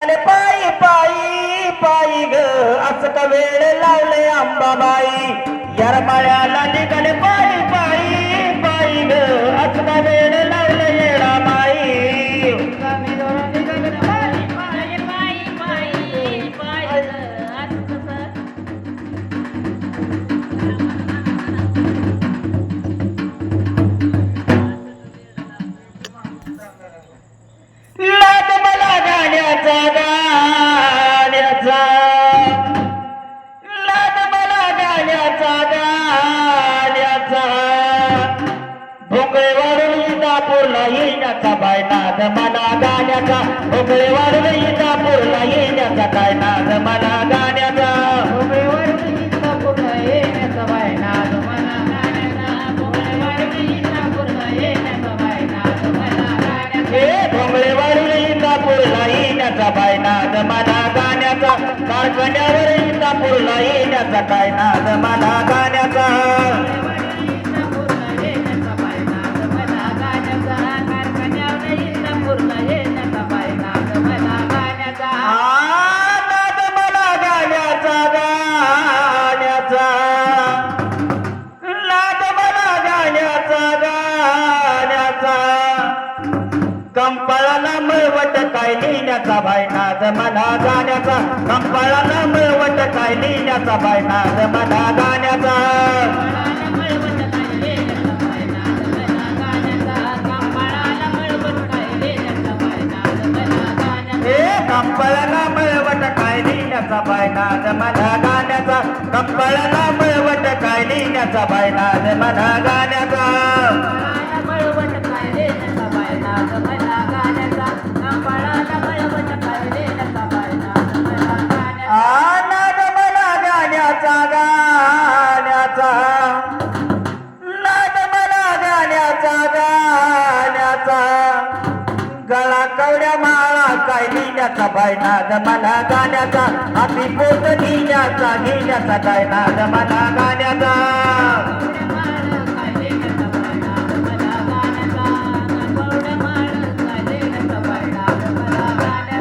अरे पायी पायी पायी ग असं का वेळ लावले अंबाबाई यरमाळ्याला निघाले पायी पायी पायी ग असं का वेळ लावले येडाबाई लाद मला गाण्याचा गाण्याचा लाद मला गाण्याचा गाण्याचा भोंगळेवाडून इंदापूरला येण्याचा बाय नाद मला गाण्याचा भोंगळेवाडून इंदापूरला येण्याचा काय नाद मला गाण्याचा भोंगळेवाडून इंदापूरला येण्याचा बाय नाद मला गाण्याचा भोंगळेवाडून इंदापूरला येण्याचा बाय नाद मला गाण्याचा हे भोंगळेवाडून इंदापूरला येण्याचा बाय नाद मला गाण्याचा कारखान्यावर इंदापूरला येण्याचा काय नाद मला गाण्याचा कंपाळाला मळवट काय लिहिण्याचा बाय नाद मला गाण्याचा कंपाळाला मळवट काय लिहिण्याचा बाय नाद मला गाण्याचा हे कंपाळाला मळवट काय लिहिण्याचा बाय नाद मला गाण्याचा कंपाळाला मळवट काय लिहिण्याचा बाय नाद मला गाण्याचा नाद मला गाण्याचा गाण्याचा नाद मला गाण्याचा गाण्याचा गळा कवड्या माळा काय लिहिण्याचा बाय नाद मला गाण्याचा हाती पोट घेण्याचा काय नाद मला गाण्याचा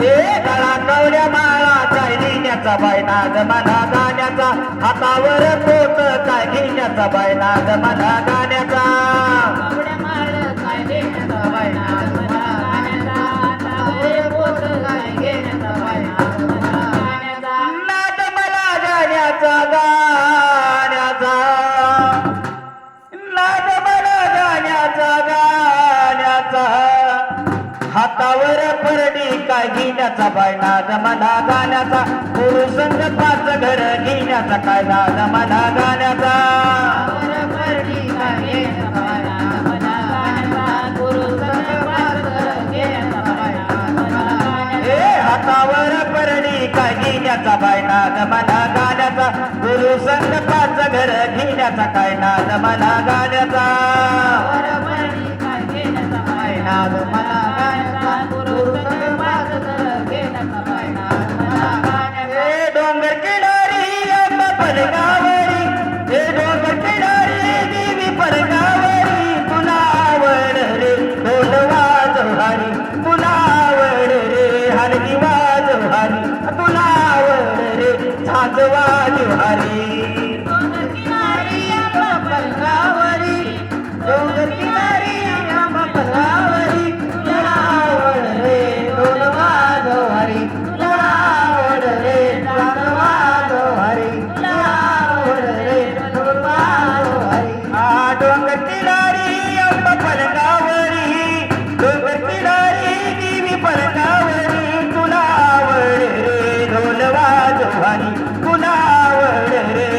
हे गळा कवड्या माळा काय लिहिण्याचा बाय नाद मला गाण्याचा हातावर पोट काय घेण्याचा बाय नाद मला गाण्याचा नाद मला गाण्याचा गाण्याचा नाद मला गाण्याचा गाण्याचा हातावर परडी काय घेण्याचा बाय नाद मला गाण्याचा पुरुषंग पाच घर घेण्याचा काय नाद मला गाण्याचा हे हातावर परडी काय घेण्याचा बाय नाद मला गाण्याचा पुरुषंग पाच घर घेण्याचा काय नाद मला गाण्याचा नाद मला गाण्याचा हे डोंगर किनारी आंबा पलगावरी हे डोंगर किनारी देवी पलगावरी तुला आवड रे ढोल वाजवारी तुला आवड रे हलगी वाजवारी तुला आवड रे झाज वाजवारी डोंगर किनारी आंबा पलगावरी डोंगर किनारी आंबा पलगावरी तुला आवड रे ढोल वाजवारी तुला आवड रे झाज वाजवारी तुला आवड रे ढोल वाजवारी डोंगर किनारी आंबा पलगावरी डोंगर किनारी देवी पलगावरी तुला आवड रे ढोल वाजवारी तुला आवड रे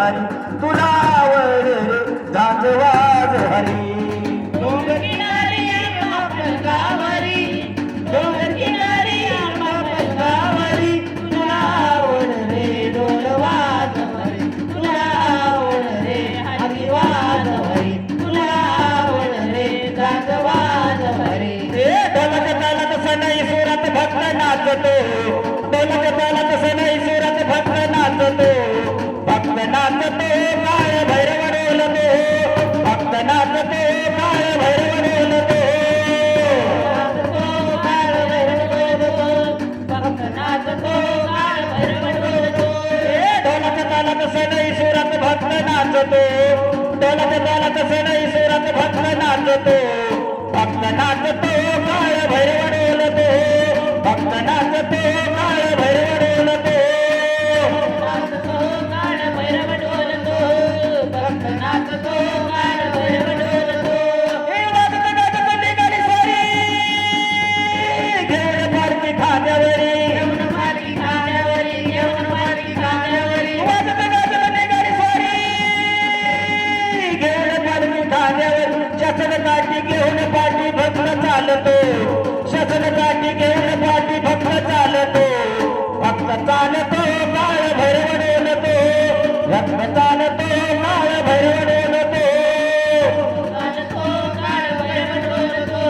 हरी तुला आवड रे जाजवाज हरी डोंगर किनारी आंबा गावारी डोंगर किनारी आंबा गावारी तुला आवड रे ढोल वाज हरी तुला आवड रे हरी वाज हरी तुला आवड रे गाज वाज हरी ढोलाच्या तालात सनई सुरात भक्त नाचतो ढोलाच्या तालात सनई सुरात भक्त नाचतो भक्त नाचतो काळ भैरव डोलतो भक्त नाचतो काळ भैरव डोलतो नाचतो काळ भैरव डोलतो भक्त नाचतो काळ भैरव डोलतो ढोलाच्या तालात सनई सुरात भक्त नाचतो ढोलाच्या तालात सनई सुरात भक्त नाचतो भक्त नाचतो काळ भैरव डोलतो भक्त नाचतो काळ भैरव डोलतो नाचतो काळ भैरव डोलतो भक्त नाचतो काळ भैरव डोलतो वाजत गाजत निघाली सारी घेऊन पालखी खांद्यावरी येऊन पालखी खांद्यावरी येऊन पालखी खांद्यावरी वाजत गाजत निघाली सारी घेऊन पालखी खांद्यावर शासन काठी घेऊन पाठी भक्त चालतो शासन काठी घेऊन पाठी भक्त चालतो भक्त चालतो काळ भैरव डोलतो भक्त चालतो काळ भैरव डोलतो चालतो काळ भैरव डोलतो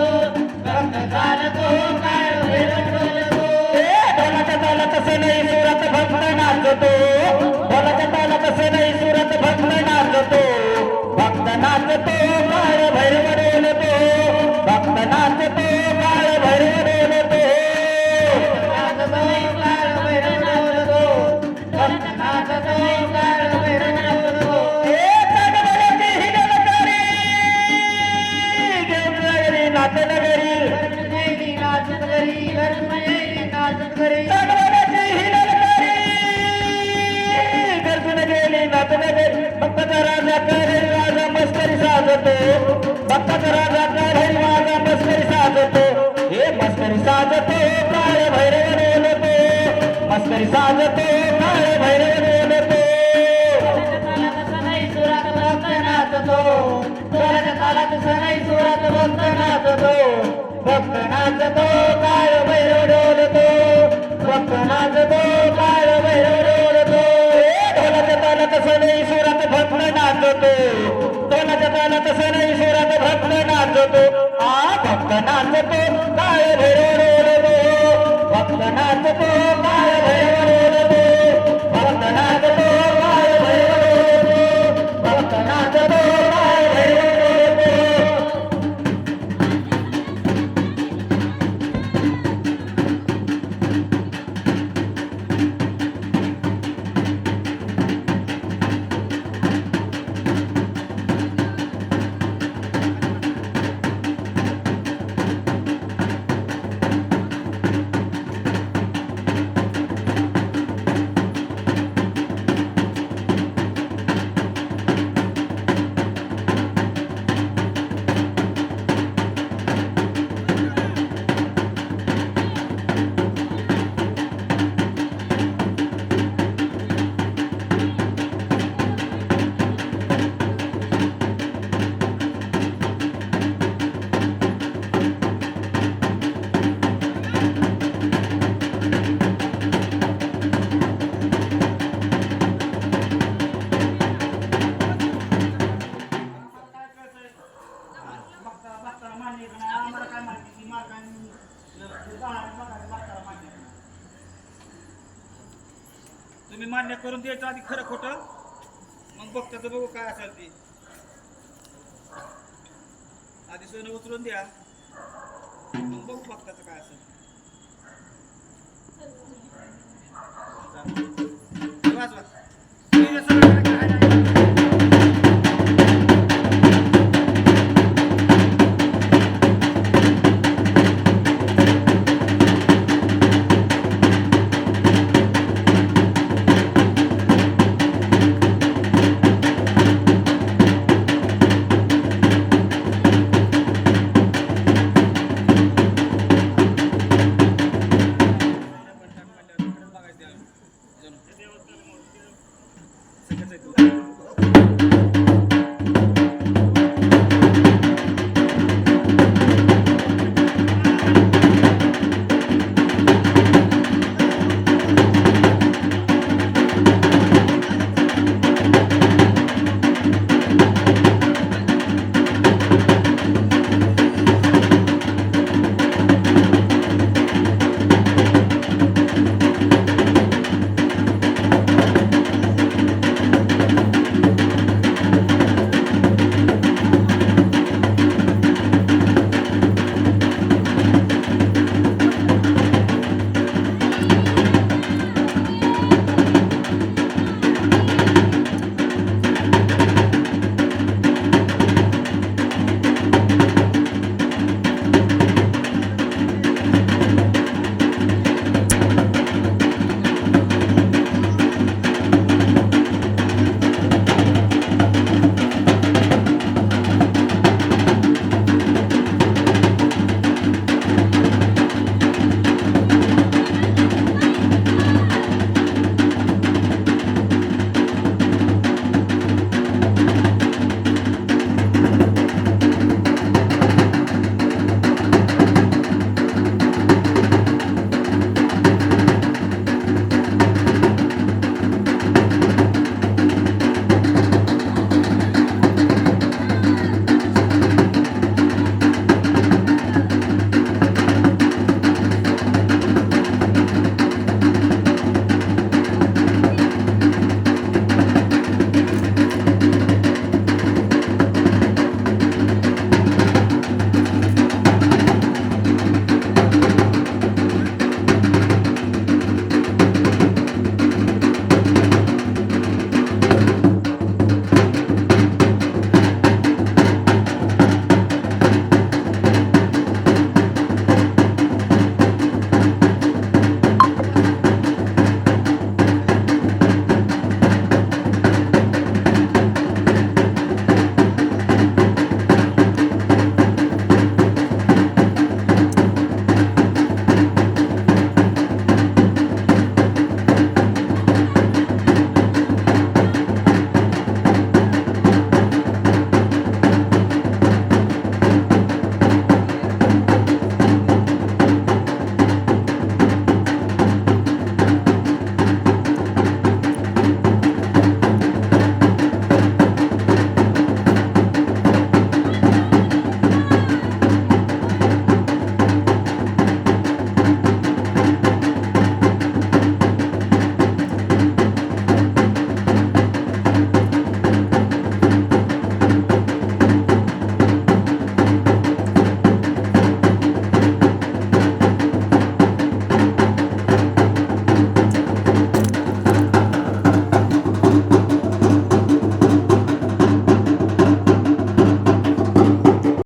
भक्त चालतो काळ भैरव डोलतो ढोलाच्या तालात सनई सुरात भक्त नाचतो ढोलाच्या तालात सनई सुरात भक्त नाचतो भक्त नाचतो काळ भैरव डोलतो भक्त नाचतो काळ भैरव डोलतो नाचतो काळ भैरव डोलतो भक्त नाचतो काळ भैरव डोलतो चांदवड्याची ही ललकारी घेऊन राहिली नाथनगरी गरजमयली नाचत घरी गरजमयली नाचत घरी चांदवड्याची ही ललकारी गर्जून गेली नाथनगरी भक्ताचा राजा करे राजा मस्करी साजतो भक्ताचा राजा करे राजा मस्करी साजतो हे मस्करी साजतो काळ भैरव डोलतो मस्करी साजतो काळ भैरव डोलतो तालात सनई सुरात भक्त नाचतो डोळ्याच्या तालात सनई सुरात भक्त नाचतो भक्त नाचतो काळ भैरव डोलतो भक्त नाचतो काळ भैरव डोलतो ढोलाच्या तालात सनई सुरात भक्त नाचतो ढोलाच्या तालात सनई सुरात भक्त नाचतो आ भक्त नाचतो काळ भैरव डोलतो भक्त नाचतो काळ भैरव डोलतो भक्त नाचतो काळ भैरव डोलतो भक्त नाचतो काळ भैरव डोलतो तुम्ही मान्य करून द्यायचं आधी खरं खोटं मग बघताच बघू काय असेल ती आधी सोनं उचलून द्या मग बघू बघताच काय असेल वाच. तुम्ही हे सगळं काय नाही. बघायचं आहे